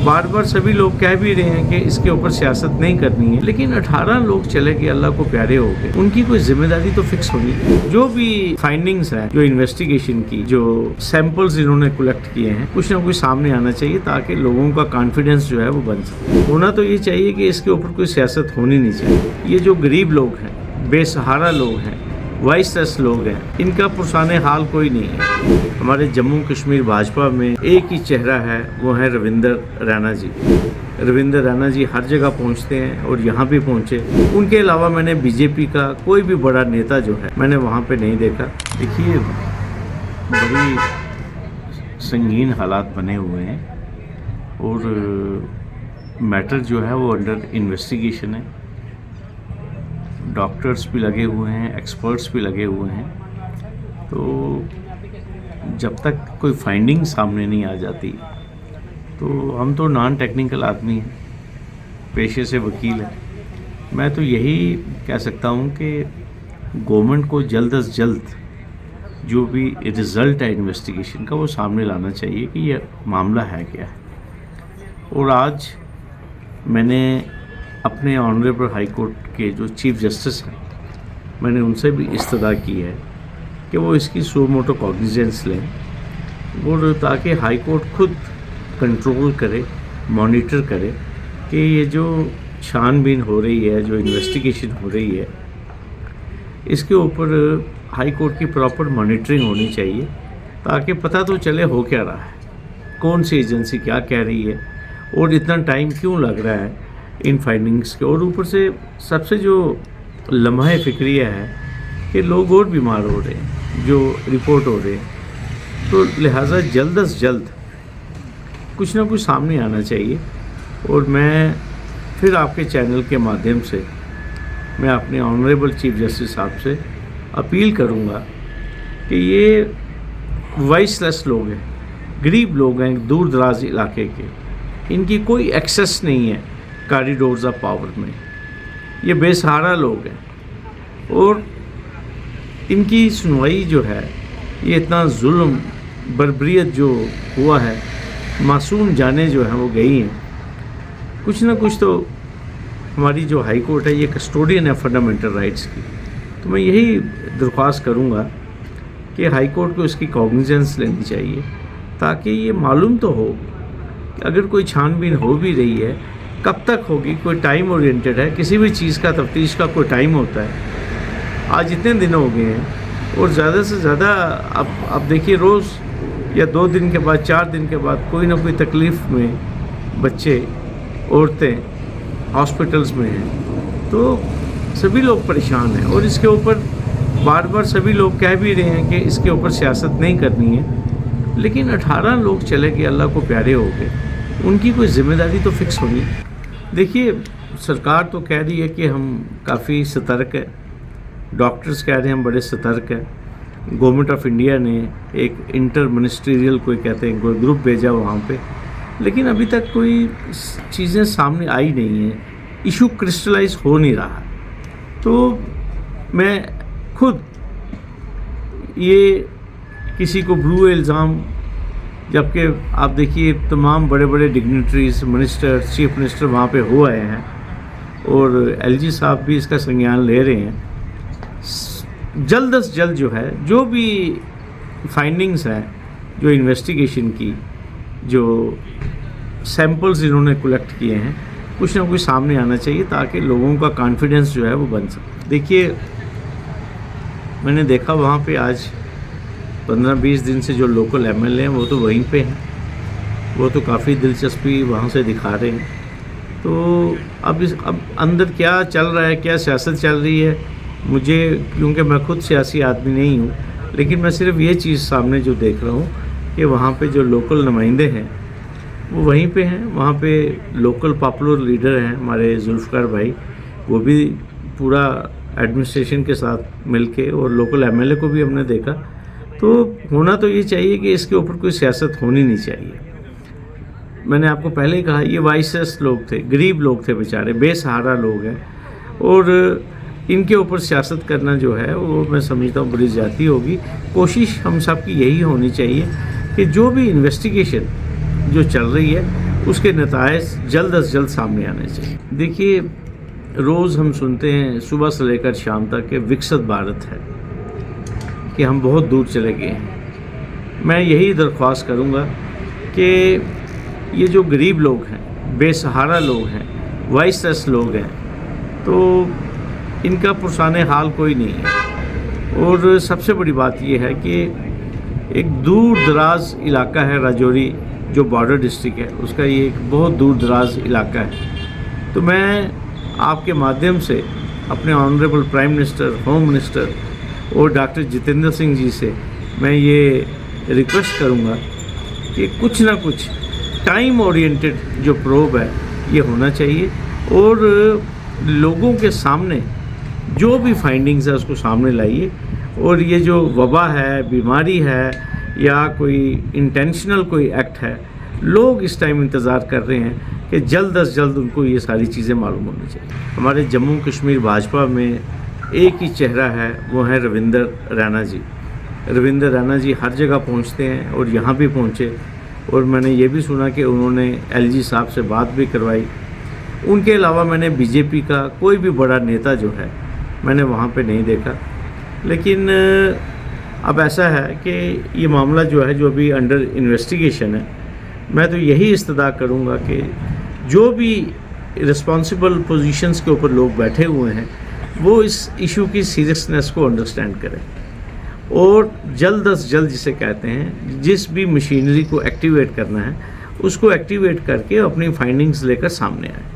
बार बार सभी लोग कह भी रहे हैं कि इसके ऊपर सियासत नहीं करनी है, लेकिन 18 लोग चले गए, अल्लाह को प्यारे हो गए, उनकी कोई जिम्मेदारी तो फिक्स होनी है। जो भी फाइंडिंग्स है, जो इन्वेस्टिगेशन की, जो सैंपल्स इन्होंने कलेक्ट किए हैं, कुछ ना कुछ सामने आना चाहिए ताकि लोगों का कॉन्फिडेंस जो है वो बन सके। होना तो ये चाहिए कि इसके ऊपर कोई सियासत होनी नहीं चाहिए। ये जो गरीब लोग हैं, बेसहारा लोग हैं, वॉइसलेस लोग हैं, इनका पुरसाने हाल कोई नहीं है। हमारे जम्मू कश्मीर भाजपा में एक ही चेहरा है, वो है रविंदर रैना जी। रविंदर रैना जी हर जगह पहुंचते हैं और यहाँ भी पहुंचे। उनके अलावा मैंने बीजेपी का कोई भी बड़ा नेता जो है मैंने वहाँ पे नहीं देखा। देखिए, बड़ी संगीन हालात बने हुए हैं और मैटर जो है वो अंडर इन्वेस्टिगेशन है। डॉक्टर्स भी लगे हुए हैं, एक्सपर्ट्स भी लगे हुए हैं। तो जब तक कोई फाइंडिंग सामने नहीं आ जाती, तो हम तो नॉन टेक्निकल आदमी हैं, पेशे से वकील हैं। मैं तो यही कह सकता हूं कि गवर्नमेंट को जल्द से जल्द जो भी रिज़ल्ट है इन्वेस्टिगेशन का वो सामने लाना चाहिए कि ये मामला है क्या है। और आज मैंने अपने ऑनरेबल हाई कोर्ट के जो चीफ जस्टिस हैं, मैंने उनसे भी इस्तदा की है कि वो इसकी सो मोटो कॉग्निजेंस लें, और ताकि हाई कोर्ट खुद कंट्रोल करे, मॉनिटर करे कि ये जो छानबीन हो रही है, जो इन्वेस्टिगेशन हो रही है, इसके ऊपर हाई कोर्ट की प्रॉपर मॉनिटरिंग होनी चाहिए ताकि पता तो चले हो क्या रहा है, कौन सी एजेंसी क्या कह रही है और इतना टाइम क्यों लग रहा है इन फाइंडिंग्स के। और ऊपर से सबसे जो लम्हा फिक्रिया है कि लोग और बीमार हो रहे हैं, जो रिपोर्ट हो रहे हैं, तो लिहाजा जल्द से जल्द कुछ ना कुछ सामने आना चाहिए। और मैं फिर आपके चैनल के माध्यम से मैं अपने ऑनरेबल चीफ जस्टिस साहब से अपील करूंगा कि ये वॉइसलेस लोग हैं, गरीब लोग हैं, दूर दराज इलाके के, इनकी कोई एक्सेस नहीं है कॉरिडोर्स ऑफ पावर में। ये बेसहारा लोग हैं और इनकी सुनवाई जो है, ये इतना जुल्म बर्बरियत जो हुआ है, मासूम जाने जो हैं वो गई हैं। कुछ ना कुछ तो हमारी जो हाई कोर्ट है ये कस्टोडियन है फंडामेंटल राइट्स की। तो मैं यही दरख्वास्त करूँगा कि हाई कोर्ट को इसकी कॉग्निजेंस लेनी चाहिए ताकि ये मालूम तो हो कि अगर कोई छानबीन हो भी रही है कब तक होगी, कोई टाइम ओरिएंटेड है। किसी भी चीज़ का तफ्तीश का कोई टाइम होता है। आज इतने दिन हो गए हैं और ज़्यादा से ज़्यादा अब देखिए, रोज़ या 2 दिन के बाद, 4 दिन के बाद कोई ना कोई तकलीफ़ में बच्चे, औरतें हॉस्पिटल्स में हैं। तो सभी लोग परेशान हैं और इसके ऊपर बार बार सभी लोग कह भी रहे हैं कि इसके ऊपर सियासत नहीं करनी है, लेकिन 18 लोग चले गए, अल्लाह को प्यारे हो गए, उनकी कोई ज़िम्मेदारी तो फिक्स होनी। देखिए, सरकार तो कह रही है कि हम काफ़ी सतर्क है, डॉक्टर्स कह रहे हैं हम बड़े सतर्क हैं। गवर्नमेंट ऑफ इंडिया ने एक इंटर मिनिस्ट्रियल कोई कहते हैं कोई ग्रुप भेजा वहाँ पे, लेकिन अभी तक कोई चीज़ें सामने आई नहीं हैं, इशू क्रिस्टलाइज हो नहीं रहा। तो मैं खुद ये किसी को ब्लू इल्ज़ाम, जबकि आप देखिए तमाम बड़े बड़े डिग्निटरीज, मिनिस्टर, चीफ मिनिस्टर वहाँ पे हो आए हैं और एलजी साहब भी इसका संज्ञान ले रहे हैं। जल्द से जल्द जो है, जो भी फाइंडिंग्स हैं, जो इन्वेस्टिगेशन की, जो सैंपल्स इन्होंने कलेक्ट किए हैं, कुछ ना कुछ सामने आना चाहिए ताकि लोगों का कॉन्फिडेंस जो है वो बन सके। देखिए, मैंने देखा वहाँ पे आज 15-20 दिन से जो लोकल एमएलए हैं वो तो वहीं पे हैं, वो तो काफ़ी दिलचस्पी वहाँ से दिखा रहे हैं। तो अब अंदर क्या चल रहा है, क्या सियासत चल रही है, मुझे, क्योंकि मैं खुद सियासी आदमी नहीं हूँ, लेकिन मैं सिर्फ ये चीज़ सामने जो देख रहा हूँ कि वहाँ पे जो लोकल नुमाइंदे हैं वो वहीं पे हैं। वहाँ पे लोकल पॉपुलर लीडर हैं हमारे जुल्फ़िकार भाई, वो भी पूरा एडमिनिस्ट्रेशन के साथ मिलके, और लोकल एमएलए को भी हमने देखा। तो होना तो ये चाहिए कि इसके ऊपर कोई सियासत होनी नहीं चाहिए। मैंने आपको पहले ही कहा, ये वॉइसलेस लोग थे, गरीब लोग थे बेचारे, बेसहारा लोग हैं, और इनके ऊपर सियासत करना जो है वो मैं समझता हूँ बड़ी ज़्यादती होगी। कोशिश हम सब की यही होनी चाहिए कि जो भी इन्वेस्टिगेशन जो चल रही है اس کے نتائج جلد از جلد سامنے آنے چاہیے. دیکھیے روز ہم سنتے ہیں صبح سے لے کر شام تک کہ وکست بھارت ہے، کہ ہم بہت دور چلے گئے ہیں. میں یہی درخواست کروں گا کہ یہ جو غریب لوگ ہیں، بے سہارا لوگ ہیں، وائس لیس لوگ ہیں، تو ان کا پرسان حال کوئی نہیں ہے. اور سب سے بڑی بات یہ ہے کہ ایک دور دراز علاقہ ہے راجوری، جو بارڈر ڈسٹرکٹ ہے، اس کا یہ ایک بہت دور دراز علاقہ ہے. تو میں آپ کے مادھیم سے اپنے honourable prime minister, home minister اور ڈاکٹر جتیندر سنگھ جی سے میں یہ ریکویسٹ کروں گا کہ کچھ نہ کچھ ٹائم اورینٹڈ جو پروب ہے یہ ہونا چاہیے، اور لوگوں کے سامنے جو بھی فائنڈنگز ہے اس کو سامنے لائیے. اور یہ جو وبا ہے، بیماری ہے، یا کوئی انٹینشنل کوئی ایکٹ ہے، لوگ اس ٹائم انتظار کر رہے ہیں کہ جلد از جلد ان کو یہ ساری چیزیں معلوم ہونی چاہیے. ہمارے جموں کشمیر بھاجپا میں ایک ہی چہرہ ہے، وہ ہے روندر رینا جی. روندر رینا جی ہر جگہ پہنچتے ہیں اور یہاں بھی پہنچے، اور میں نے یہ بھی سنا کہ انہوں نے ایل جی صاحب سے بات بھی کروائی. ان کے علاوہ میں نے بی جے پی کا کوئی بھی بڑا نیتا جو ہے میں نے وہاں پہ نہیں دیکھا. لیکن اب ایسا ہے کہ یہ معاملہ جو ہے جو ابھی انڈر انویسٹیگیشن ہے، میں تو یہی استدعا کروں گا کہ جو بھی رسپانسبل پوزیشنز کے اوپر لوگ بیٹھے ہوئے ہیں وہ اس ایشو کی سیریسنس کو انڈرسٹینڈ کریں، اور جلد از جلد جسے کہتے ہیں جس بھی مشینری کو ایکٹیویٹ کرنا ہے اس کو ایکٹیویٹ کر کے اپنی فائنڈنگز لے کر سامنے آئیں.